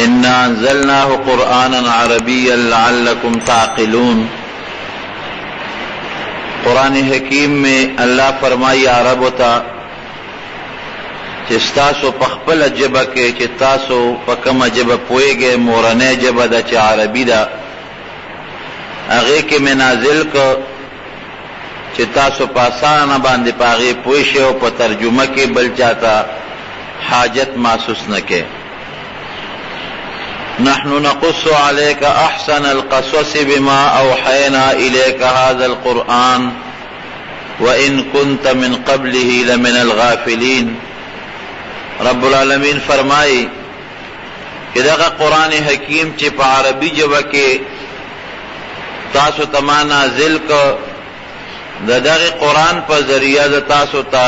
إنا أنزلناه قرآنا عربيا لعلكم تعقلون. قرآن حکیم میں اللہ فرمائی عرب ہوتا چستاسو پخپل جبہ کے چتاسو پکم جبہ پوئے گئے مورنے جبہ دا چا عربی دا اغے کے میں نازل کو چتاسو پاسانا باندے پاغے پوئشے و پا ترجمہ کے بل چاہتا حاجت محسوس نکے. نحن نقص عليك احسن القصص بما اوحينا اليك هذا القرآن وان كنت من قبله لمن الغافلين. رب العالمین فرمائی کہ دغه قرآن حکیم چې په عربی ژبه کې تاسو ته ما نازل کو دغه قرآن په ذریعہ د تاسو ته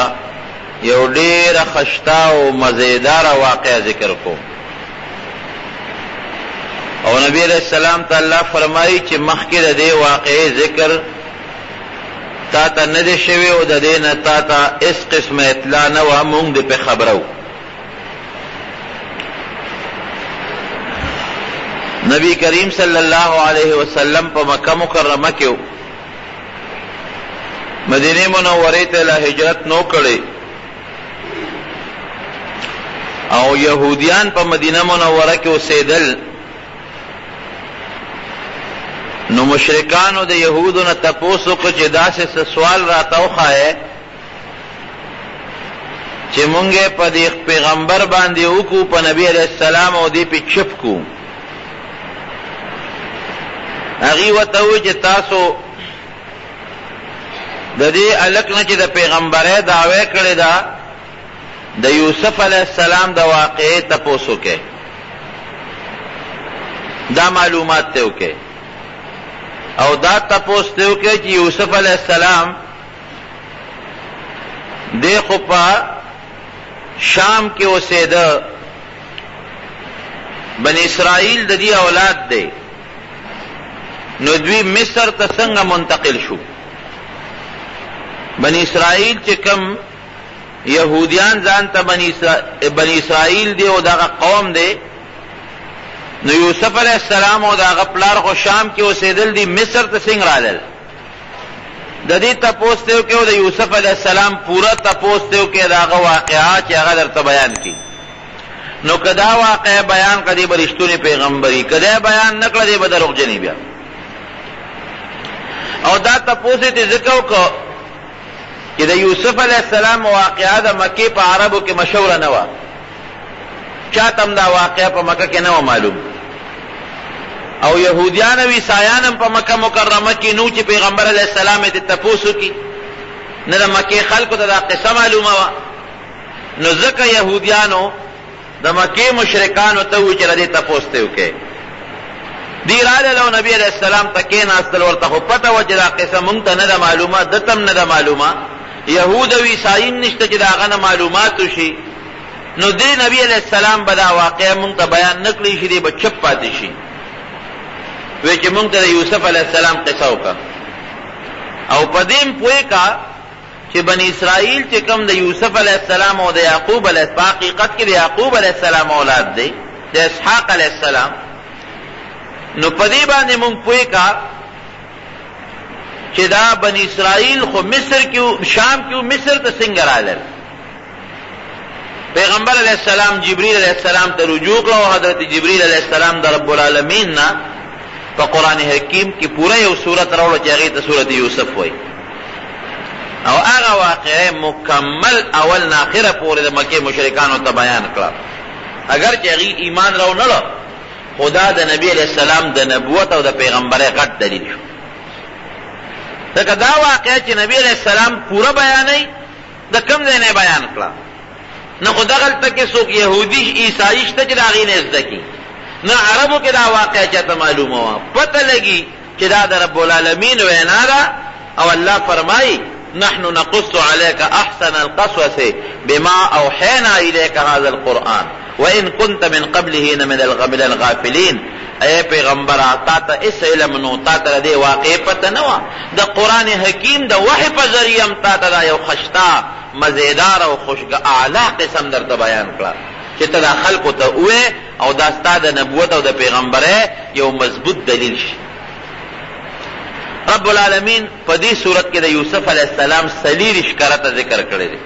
یو ډیره خشتا او مزیدار واقعه ذکر کو. او نبی علیہ السلام ته الله فرمایي چې مخکې د دې واقعې ذکر تا ته نه دی شوی او د دې نه تا ته اس قسمه اطلاع نه وه، مونږ دې پې خبرو. نبی کریم صلی الله علیه وسلم په مکه مکرمه کې مدینه منورې ته لا هجرت نو کړی او یهودیان په مدینه منوره کې اوسېدل. نو مشرکانو د یهودو نه تپوس وکړو چې داسې سوال راته وښایه چې مونږ یې په دې پیغمبر باندې وکړو، په نبي علیه السلام او دې پې چپ کړو. هغې ورته وویل چې تاسو د دې هلک نه چې د پیغمبرۍ دعوی کړې ده د یوسف علیه السلام د واقعې تپوس وکړئ، دا معلومات ته وکړئ او دا تپوس ته وکړئ چې یوسف علیه السلام دی خو په شام کې اوسېده، بني اسرائیل د دې اولاد دی، نو دوی مصر ته څنګه منتقل شو؟ بني اسرائیل چې کم یهودیان ځان ته بني اسرائیل دی او دغه قوم دی، نو یوسف علیہ السلام او داغه پلار خو شام کې اوسېدل دي، مصر ته څنګه رالل؟ د دې تپوس ته وکړئ او د یوسف علیہ السلام پوره تپوس ته وکړئ داغه واقعات چې هغه درته بیان کړي. نو که دا واقعه بیان کړي به رښتونی پیغمبري، که دا بیان نه کړه دی به دروغجني بیا. او دا تپوس یې ته ځکه وکړه چې د یوسف علیہ السلام واقعه د مکې په عربو کې مشهوره نه وه، چاته هم دا واقعه په مکه کې نه وه معلوم، او یهودیان او عیسایان هم په مکه مکرمه کې نو چې پیغمبر علیه السلام یې تپوس وکړي، نه د مکې خلکو ته دا قصه معلومه وه. نو ځکه یهودیانو د مکې مشرکانو ته وویل چې د دې تپوس ته وکړئ. دی رالل او نبی علیه السلام ته کېناستل، ورته خو پته وه چې دا قصه مونږ ته نه ده معلومه، ده ته هم نه ده معلومه، یهود او عیسایي نشته چې د هغه نه معلومات وشي. نو دی نبی علیہ السلام به دا واقعه مونږ ته بیان نه کړي شي، دی به چپ پاتې شي. وی چې مونږ ته د یوسف علیہ السلام قصه وکړه او په دې هم پوه کا چې بني اسرائیل چې کوم د یوسف علیہ السلام او د یعقوب علیہ السلام په حقیقت کې د یعقوب علیہ السلام اولاد دی، د اسحاق علیہ السلام. نو په دې باندې مونږ پوه کا چې دا بني اسرائیل خو مصر کې شام کې مصر ته څنګه رالل. پیغمبر علیہ السلام جبریل علیہ السلام ته رجوع کړه او حضرت جبریل علیہ السلام د رب العالمین نه په قرآن حکیم کې پوره یو سورت راوړه چې هغې ته سورت یوسف وایي، او هغه واقعه مکمل اول نه آخره پورې د مکې مشرکانو ته بیان کړه. اگر چې هغې ایمان راونهړه، خو دا د نبي علیہ السلام د نبوت او د پیغمبرۍ غټ دلیل شو. ځکه دا واقعه چې نبي علیہ السلام پوره بیانوي، د کوم ځای نه بیان کړه؟ نه خو دغلته کې څوک یهودي عیسایي شته چې د هغې نه زده کړي، نه عربو کې دا واقعه چاته معلومه وه. پته لګي چې دا د رب العالمین وینا ده، او الله فرمایي نحن نقص عليك احسن القصص بما اوحينا اليك هذا القرآن وان كنت من قبله من الغافلين. اے پیغمبر تا ته اس علم نو، تا ته دې واقع پته نه وه، د قرآن حکیم د وحی په ذریعه هم تا ته دا یو خشتا مزیدار او خوشګ اعلی قسم درته بیان کړه چې ته دا خلکو ته ووایې او دا ستا د نبوت او د پیغمبره یو مضبوط دلیل شي. رب العالمین په دې صورت کې د یوسف علیه السلام 40 ښکارته ذکر کړی دی.